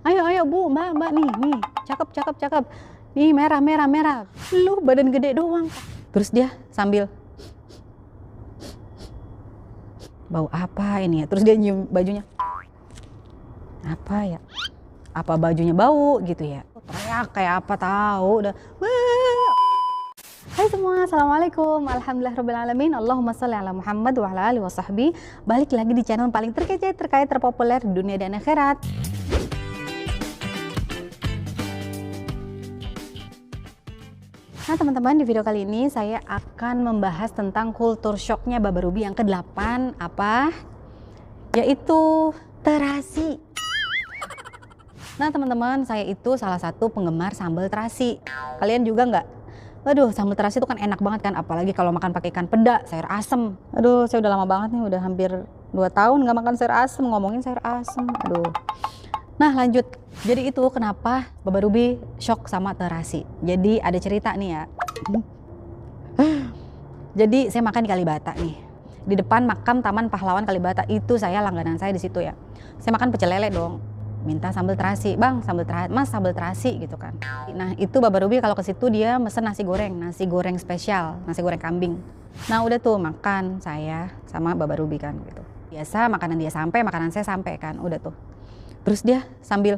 Ayo ayo bu, mbak nih, cakep. Nih merah. Lu badan gede doang. Terus dia sambil bau apa ini ya? Terus dia nyium bajunya. Apa ya? Apa bajunya bau gitu ya? Teriak kayak apa tahu udah. Wah. Hai semua, assalamualaikum, alhamdulillahirobbilalamin, Allahumma sholli ala Muhammad wa ala alihi wasahbi. Balik lagi di channel paling terkece, terkait, terpopuler di dunia dan akhirat. Nah teman-teman, di video kali ini saya akan membahas tentang kultur shocknya Baba Ruby yang ke-8, apa? Yaitu terasi. Nah teman-teman, saya itu salah satu penggemar sambal terasi. Kalian juga nggak? Waduh, sambal terasi itu kan enak banget kan, apalagi kalau makan pakai ikan peda, sayur asem. Aduh, saya udah lama banget nih, udah hampir 2 tahun nggak makan sayur asem, ngomongin sayur asem. Aduh. Nah lanjut, jadi itu kenapa Baba Ruby shock sama terasi. Jadi ada cerita nih ya. Jadi saya makan di Kalibata nih, di depan makam Taman Pahlawan Kalibata, itu saya langganan saya di situ ya. Saya makan pecel lele dong, minta sambal terasi, bang sambal terasi, mas sambal terasi gitu kan. Nah itu Baba Ruby kalau ke situ dia mesen nasi goreng spesial, nasi goreng kambing. Nah udah tuh makan saya sama Baba Ruby kan gitu. Biasa makanan dia sampai, makanan saya sampai kan, udah tuh. Terus dia sambil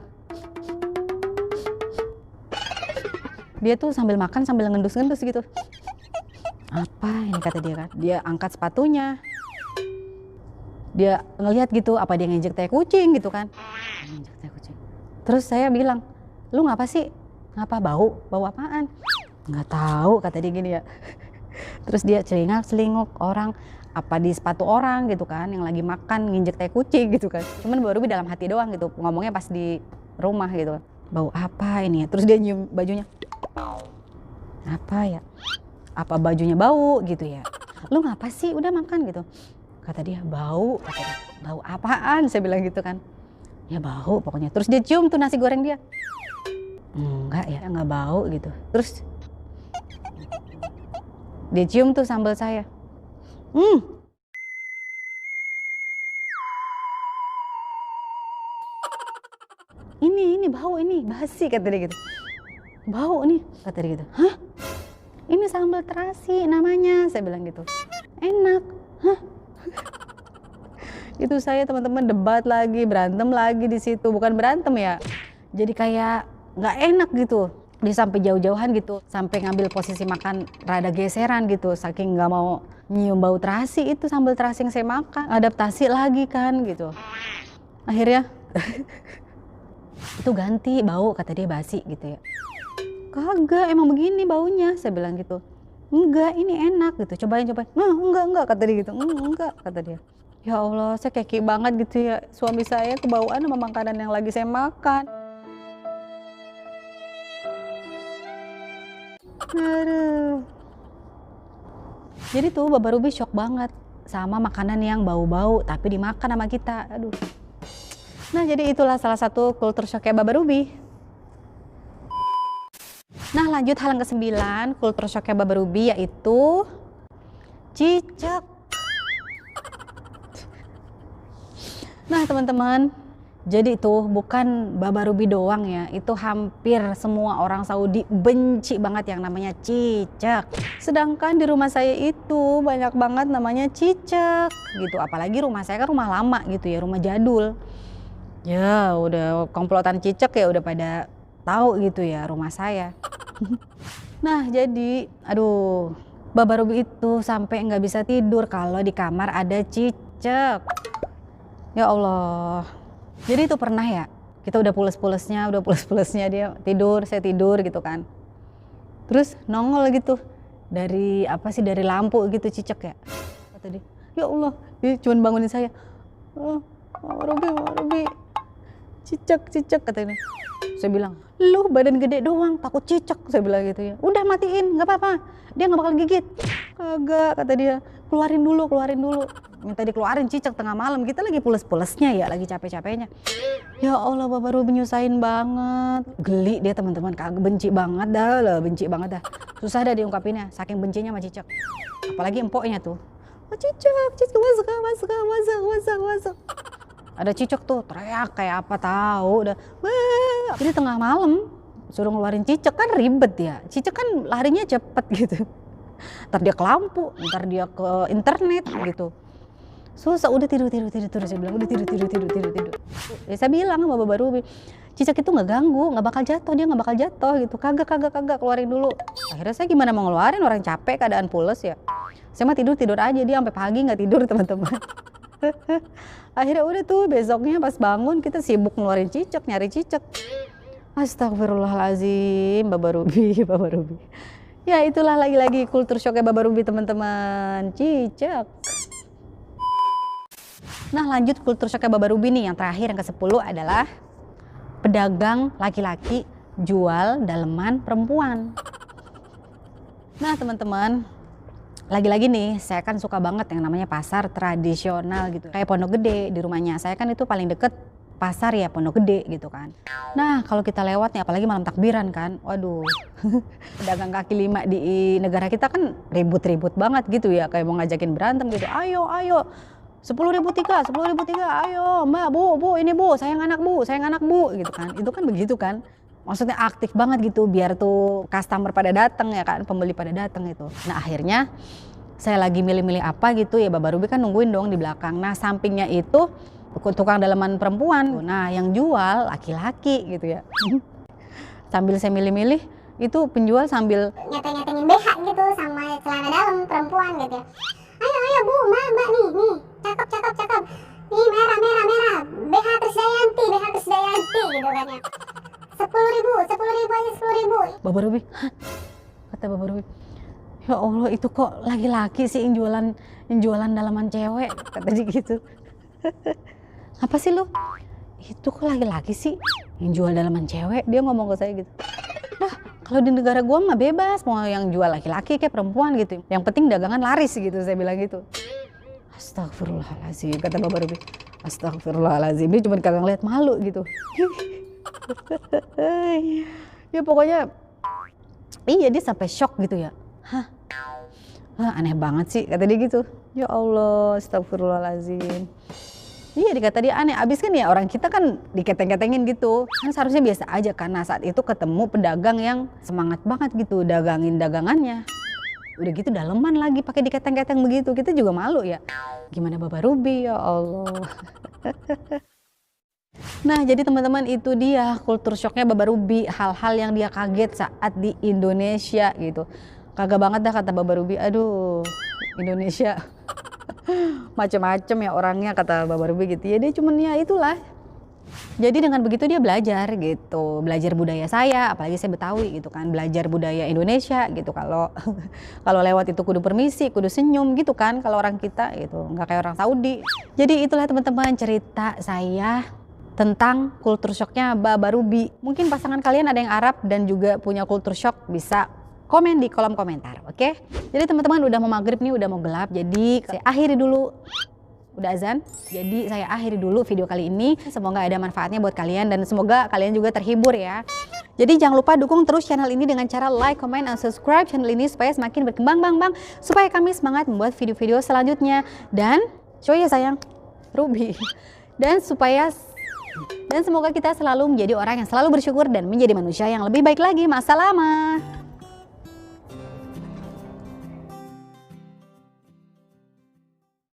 makan sambil ngendus-ngendus gitu. Apa ini kata dia kan? Dia angkat sepatunya. Dia ngelihat gitu, apa dia nginjek teh kucing gitu kan? Nginjek teh kucing. Terus saya bilang, "Lu ngapa sih? Ngapa bau? Bau apaan?" "Nggak tahu," kata dia gini ya. Terus dia celingak-celinguk orang, apa di sepatu orang gitu kan, yang lagi makan nginjek teh kucing gitu kan. Cuman baru di dalam hati doang gitu, ngomongnya pas di rumah gitu. Bau apa ini ya? Terus dia nyium bajunya. Apa ya? Apa bajunya bau gitu ya? "Lu ngapa sih? Udah makan gitu." Kata dia, "Bau." Kata dia, "Bau apaan?" Saya bilang gitu kan. "Ya bau pokoknya." Terus dia cium tuh nasi goreng dia. "Enggak ya, enggak bau gitu." Terus dia cium tuh sambal saya. Ini bau, ini basi," kata dia gitu. "Bau nih," kata dia gitu. "Hah? Ini sambal terasi namanya," saya bilang gitu. "Enak." "Hah?" Itu saya teman-teman debat lagi, berantem lagi di situ. Bukan berantem ya, jadi kayak nggak enak gitu. Dia sampai jauh-jauhan gitu, sampai ngambil posisi makan rada geseran gitu, saking nggak mau nyium bau terasi. Itu sambal terasi yang saya makan, adaptasi lagi kan gitu. Akhirnya itu ganti bau, kata dia basi gitu ya. "Kagak, emang begini baunya," saya bilang gitu. "Enggak, ini enak gitu, cobain." "Nah, enggak," kata dia gitu. "Enggak," kata dia. Ya Allah, saya keki banget gitu ya, suami saya kebauan sama makanan yang lagi saya makan. Aduh. Jadi tuh Baba Ruby shock banget sama makanan yang bau-bau tapi dimakan sama kita. Aduh. Nah jadi itulah salah satu kultur shocknya Baba Ruby. Nah lanjut hal yang ke-9 kultur shocknya Baba Ruby yaitu cicak. Nah teman-teman, jadi itu bukan Baba Ruby doang ya, itu hampir semua orang Saudi benci banget yang namanya cicak. Sedangkan di rumah saya itu banyak banget namanya cicak gitu, apalagi rumah saya kan rumah lama gitu ya, rumah jadul. Ya udah komplotan cicak ya udah pada tahu gitu ya rumah saya. Nah jadi aduh, Baba Ruby itu sampai nggak bisa tidur kalau di kamar ada cicak. Ya Allah. Jadi itu pernah ya, kita udah pules-pulesnya dia tidur, saya tidur gitu kan. Terus nongol gitu dari dari lampu gitu cicak ya. Kata dia, "Ya Allah," dia cuman bangunin saya. "Oh, Mama Ruby, cicak," katanya. Saya bilang, "Lu badan gede doang, takut cicak," saya bilang gitu ya. "Udah matiin, nggak apa-apa, dia nggak bakal gigit." "Kagak," kata dia, keluarin dulu." Minta dikeluarin cicak tengah malam, kita lagi pules-pulesnya ya, lagi capek-capeknya. Ya Allah, Baba Ruby nyusahin banget. Geli dia teman-teman, benci banget dah. Susah dah diungkapinnya, saking bencinya sama cicak. Apalagi empoknya tuh. "Oh, cicak masuk. Ada cicak tuh teriak kayak apa tahu udah. Wah, cicak. Jadi tengah malam suruh ngeluarin cicak kan ribet ya. Cicak kan larinya cepet gitu. Ntar dia ke lampu, ntar dia ke internet gitu. Susah, udah tidur. Saya bilang udah tidur. Ya, saya bilang sama Baba Ruby, cicak itu nggak ganggu, nggak bakal jatuh, dia nggak bakal jatuh gitu. Kagak, keluarin dulu. Akhirnya saya gimana mau ngeluarin, orang capek, keadaan pules ya. Saya mah tidur aja, dia sampai pagi nggak tidur teman-teman. Akhirnya udah tuh, besoknya pas bangun kita sibuk ngeluarin cicak, nyari cicak. Astagfirullahaladzim, Baba Ruby. Ya itulah lagi-lagi kultur shocknya Baba Ruby teman-teman, cicak. Nah lanjut kultur shocknya Baba Ruby nih, yang terakhir yang ke-10 adalah pedagang laki-laki jual daleman perempuan. Nah teman-teman, lagi-lagi nih saya kan suka banget yang namanya pasar tradisional gitu. Kayak Pondok Gede di rumahnya, saya kan itu paling deket pasar ya Pondok Gede gitu kan. Nah kalau kita lewat nih, apalagi malam takbiran kan, waduh pedagang kaki lima di negara kita kan ribut-ribut banget gitu ya, kayak mau ngajakin berantem gitu. Ayo 10.000 tiga, ayo mbak, bu, ini bu, sayang anak bu gitu kan. Itu kan begitu kan, maksudnya aktif banget gitu biar tuh customer pada datang ya kan, pembeli pada datang itu. Nah akhirnya saya lagi milih-milih apa gitu ya, Baba Ruby kan nungguin dong di belakang. Nah sampingnya itu tukang daleman perempuan, nah yang jual laki-laki gitu ya. Sambil saya milih-milih itu penjual sambil nyata-nyatain BH gitu sama celana dalam perempuan gitu ya. Ayo bu, mbak nih, cakep. Nih merah, BH Krisdayanti gitu kan ya. 10.000 aja 10.000. Baba Ruby, kata Baba Ruby, ya Allah itu kok laki-laki sih yang jualan dalaman cewek, kata dia gitu. Apa sih lu? Itu kok laki-laki sih yang jual dalaman cewek, dia ngomong ke saya gitu. Nah kalau di negara gua mah bebas, mau yang jual laki-laki kayak perempuan gitu, yang penting dagangan laris gitu, saya bilang gitu. Astagfirullahaladzim, kata Baba Ruby. Astagfirullahaladzim, dia cuma kagak ngeliat malu gitu. Ya pokoknya iya, dia sampai shock gitu ya. Hah, aneh banget sih, kata dia gitu. Ya Allah, astagfirullahaladzim. Iya, dikata dia aneh. Abis kan ya orang kita kan diketeng-ketengin gitu. Kan seharusnya biasa aja kan. Nah saat itu ketemu pedagang yang semangat banget gitu dagangin dagangannya. Udah gitu daleman lagi pakai diketeng-keteng begitu. Kita juga malu ya. Gimana Baba Ruby, ya Allah. Nah jadi teman-teman itu dia kultur shocknya Baba Ruby. Hal-hal yang dia kaget saat di Indonesia gitu. Kagak banget dah kata Baba Ruby. Aduh Indonesia macem-macem ya orangnya, kata Baba Ruby gitu ya. Dia cuman ya itulah. Jadi dengan begitu dia belajar gitu, belajar budaya saya, apalagi saya Betawi gitu kan, belajar budaya Indonesia gitu. Kalau lewat itu kudu permisi, kudu senyum gitu kan kalau orang kita gitu, nggak kayak orang Saudi. Jadi itulah teman-teman cerita saya tentang kultur shocknya Baba Ruby. Mungkin pasangan kalian ada yang Arab dan juga punya kultur shock, bisa komen di kolom komentar, oke? Jadi teman-teman udah mau maghrib nih, udah mau gelap, jadi saya akhiri dulu. Udah azan, jadi saya akhiri dulu video kali ini. Semoga ada manfaatnya buat kalian dan semoga kalian juga terhibur ya. Jadi jangan lupa dukung terus channel ini dengan cara like, comment, dan subscribe channel ini supaya semakin berkembang supaya kami semangat membuat video-video selanjutnya. Dan ya sayang, Ruby. Dan semoga kita selalu menjadi orang yang selalu bersyukur dan menjadi manusia yang lebih baik lagi. Masalamah.